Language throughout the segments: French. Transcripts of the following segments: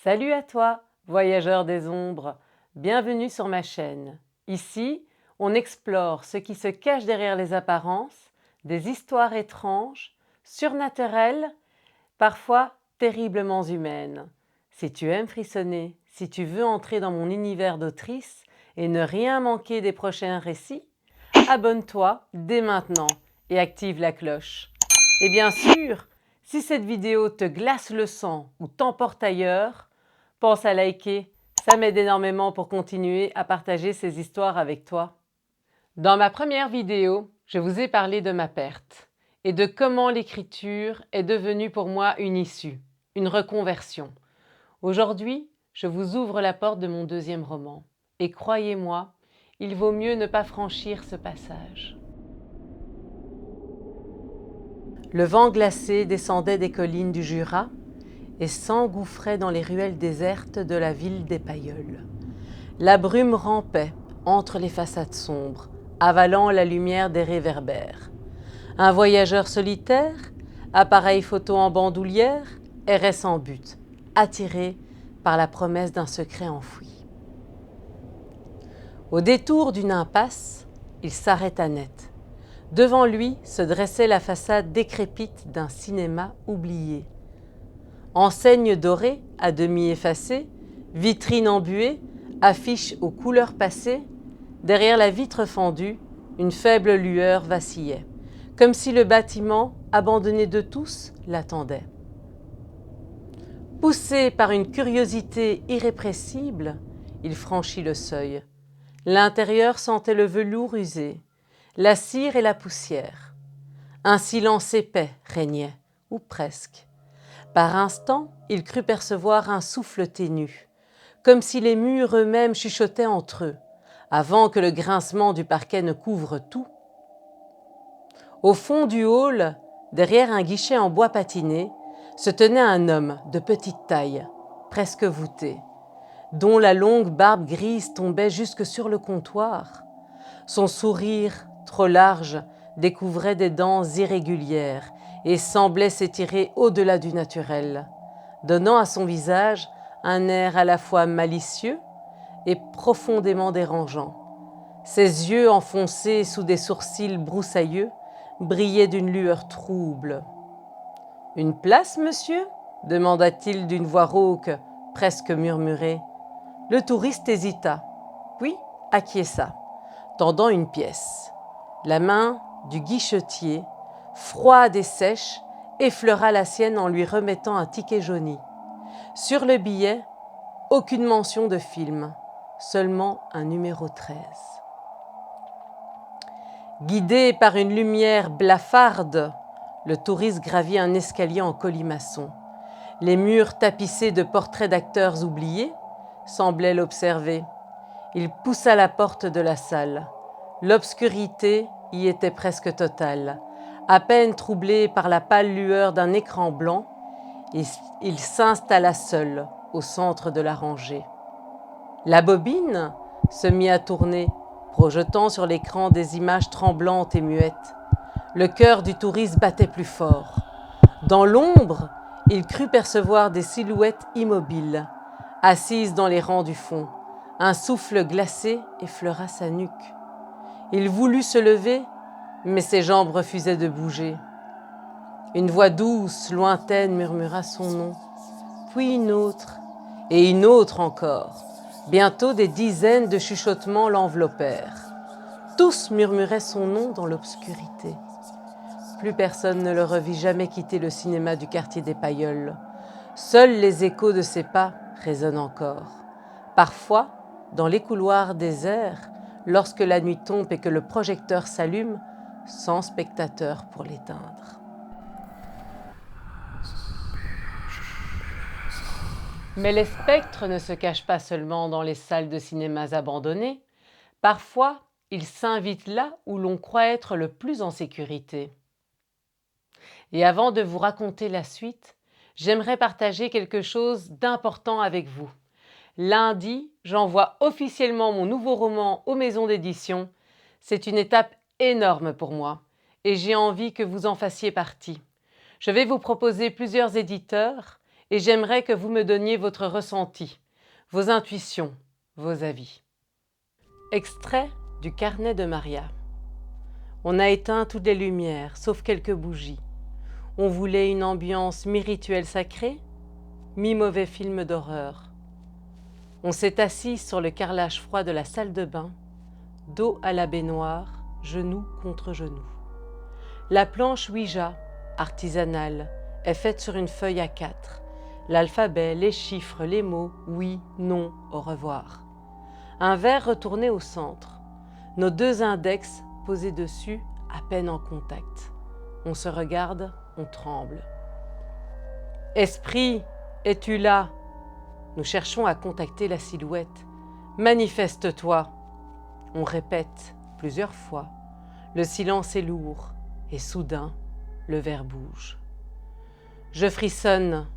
Salut à toi, voyageur des ombres, bienvenue sur ma chaîne. Ici, on explore ce qui se cache derrière les apparences, des histoires étranges, surnaturelles, parfois terriblement humaines. Si tu aimes frissonner, si tu veux entrer dans mon univers d'autrice et ne rien manquer des prochains récits, abonne-toi dès maintenant et active la cloche. Et bien sûr, si cette vidéo te glace le sang ou t'emporte ailleurs, pense à liker, ça m'aide énormément pour continuer à partager ces histoires avec toi. Dans ma première vidéo, je vous ai parlé de ma perte et de comment l'écriture est devenue pour moi une issue, une reconversion. Aujourd'hui, je vous ouvre la porte de mon deuxième roman. Et croyez-moi, il vaut mieux ne pas franchir ce passage. Le vent glacé descendait des collines du Jura et s'engouffrait dans les ruelles désertes de la ville des Pailleuls. La brume rampait entre les façades sombres, avalant la lumière des réverbères. Un voyageur solitaire, appareil photo en bandoulière, errait sans but, attiré par la promesse d'un secret enfoui. Au détour d'une impasse, il s'arrêta net. Devant lui se dressait la façade décrépite d'un cinéma oublié. Enseignes dorées, à demi effacées, vitrines embuées, affiches aux couleurs passées, derrière la vitre fendue, une faible lueur vacillait, comme si le bâtiment, abandonné de tous, l'attendait. Poussé par une curiosité irrépressible, il franchit le seuil. L'intérieur sentait le velours usé, la cire et la poussière. Un silence épais régnait, ou presque. Par instants, il crut percevoir un souffle ténu, comme si les murs eux-mêmes chuchotaient entre eux, avant que le grincement du parquet ne couvre tout. Au fond du hall, derrière un guichet en bois patiné, se tenait un homme de petite taille, presque voûté, dont la longue barbe grise tombait jusque sur le comptoir. Son sourire, trop large, découvrait des dents irrégulières et semblait s'étirer au-delà du naturel, donnant à son visage un air à la fois malicieux et profondément dérangeant. Ses yeux enfoncés sous des sourcils broussailleux brillaient d'une lueur trouble. « Une place, monsieur » demanda-t-il d'une voix rauque, presque murmurée. Le touriste hésita, puis acquiesça, tendant une pièce. La main du guichetier, froide et sèche, effleura la sienne en lui remettant un ticket jauni. Sur le billet, aucune mention de film, seulement un numéro 13. Guidé par une lumière blafarde, le touriste gravit un escalier en colimaçon. Les murs tapissés de portraits d'acteurs oubliés semblaient l'observer. Il poussa la porte de la salle. L'obscurité y était presque totale. À peine troublé par la pâle lueur d'un écran blanc, il s'installa seul au centre de la rangée. La bobine se mit à tourner, projetant sur l'écran des images tremblantes et muettes. Le cœur du touriste battait plus fort. Dans l'ombre, il crut percevoir des silhouettes immobiles, assises dans les rangs du fond. Un souffle glacé effleura sa nuque. Il voulut se lever, mais ses jambes refusaient de bouger. Une voix douce, lointaine murmura son nom, puis une autre, et une autre encore. Bientôt des dizaines de chuchotements l'enveloppèrent. Tous murmuraient son nom dans l'obscurité. Plus personne ne le revit jamais quitter le cinéma du quartier des Pailleuls. Seuls les échos de ses pas résonnent encore. Parfois, dans les couloirs déserts, lorsque la nuit tombe et que le projecteur s'allume, sans spectateur pour l'éteindre. Mais les spectres ne se cachent pas seulement dans les salles de cinémas abandonnées. Parfois, ils s'invitent là où l'on croit être le plus en sécurité. Et avant de vous raconter la suite, j'aimerais partager quelque chose d'important avec vous. Lundi, j'envoie officiellement mon nouveau roman aux maisons d'édition. C'est une étape énorme pour moi et j'ai envie que vous en fassiez partie. Je vais vous proposer plusieurs éditeurs et j'aimerais que vous me donniez votre ressenti, vos intuitions, vos avis. Extrait du carnet de Maria. On a éteint toutes les lumières, sauf quelques bougies. On voulait une ambiance mi-rituel sacré, mi-mauvais film d'horreur. On s'est assis sur le carrelage froid de la salle de bain, dos à la baignoire, genou contre genou. La planche Ouija, artisanale, est faite sur une feuille A4. L'alphabet, les chiffres, les mots, oui, non, au revoir. Un verre retourné au centre. Nos deux index posés dessus, à peine en contact. On se regarde, on tremble. Esprit, es-tu là? Nous cherchons à contacter la silhouette. Manifeste-toi. On répète plusieurs fois. Le silence est lourd et soudain, le verre bouge. Je frissonne,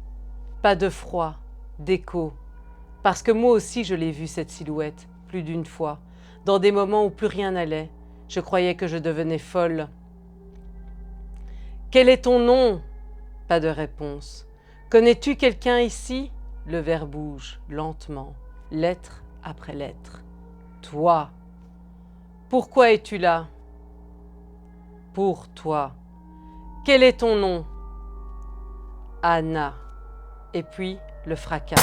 pas de froid, d'écho, parce que moi aussi je l'ai vue cette silhouette plus d'une fois, dans des moments où plus rien n'allait. Je croyais que je devenais folle. Quel est ton nom? Pas de réponse. Connais-tu quelqu'un ici? Le verre bouge lentement, lettre après lettre. Toi. Pourquoi es-tu là? Pour toi. Quel est ton nom? Anna. Et puis le fracas.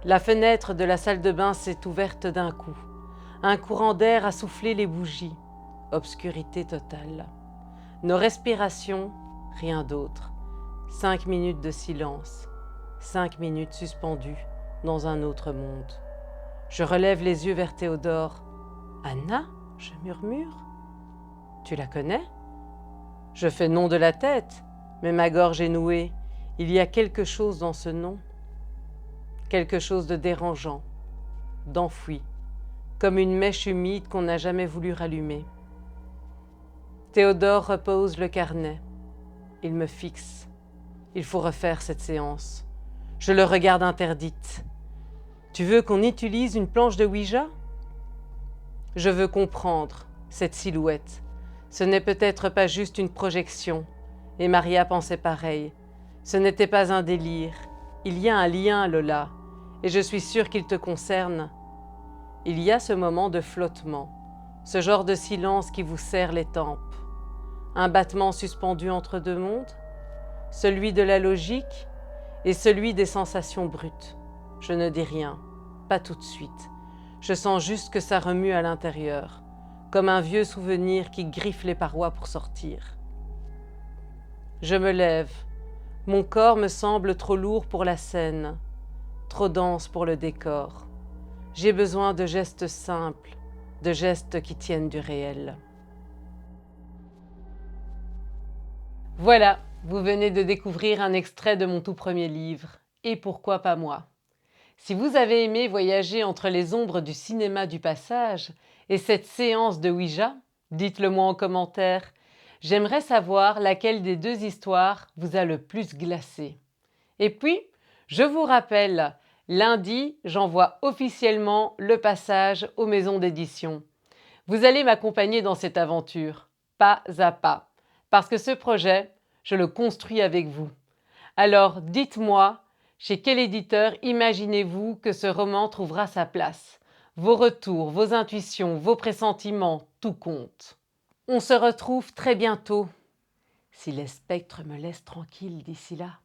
La fenêtre de la salle de bain s'est ouverte d'un coup. Un courant d'air a soufflé les bougies. Obscurité totale. Nos respirations, rien d'autre. 5 minutes de silence. 5 minutes suspendues dans un autre monde. Je relève les yeux vers Théodore. Anna, je murmure. Tu la connais? Je fais non de la tête, mais ma gorge est nouée. Il y a quelque chose dans ce nom. Quelque chose de dérangeant, d'enfoui, comme une mèche humide qu'on n'a jamais voulu rallumer. Théodore repose le carnet. Il me fixe. Il faut refaire cette séance. Je le regarde interdite. Tu veux qu'on utilise une planche de Ouija? Je veux comprendre cette silhouette. Ce n'est peut-être pas juste une projection. Et Maria pensait pareil. Ce n'était pas un délire. Il y a un lien, Lola, et je suis sûre qu'il te concerne. Il y a ce moment de flottement, ce genre de silence qui vous serre les tempes. Un battement suspendu entre deux mondes, celui de la logique et celui des sensations brutes. Je ne dis rien, pas tout de suite. Je sens juste que ça remue à l'intérieur, comme un vieux souvenir qui griffe les parois pour sortir. Je me lève. Mon corps me semble trop lourd pour la scène, trop dense pour le décor. J'ai besoin de gestes simples, de gestes qui tiennent du réel. Voilà, vous venez de découvrir un extrait de mon tout premier livre, Et pourquoi pas moi? Si vous avez aimé voyager entre les ombres du cinéma du passage et cette séance de Ouija, dites-le moi en commentaire. J'aimerais savoir laquelle des deux histoires vous a le plus glacé. Et puis, je vous rappelle, lundi, j'envoie officiellement le passage aux maisons d'édition. Vous allez m'accompagner dans cette aventure, pas à pas, parce que ce projet, je le construis avec vous. Alors, dites-moi, chez quel éditeur imaginez-vous que ce roman trouvera sa place? Vos retours, vos intuitions, vos pressentiments, tout compte. On se retrouve très bientôt, si les spectres me laissent tranquille d'ici là.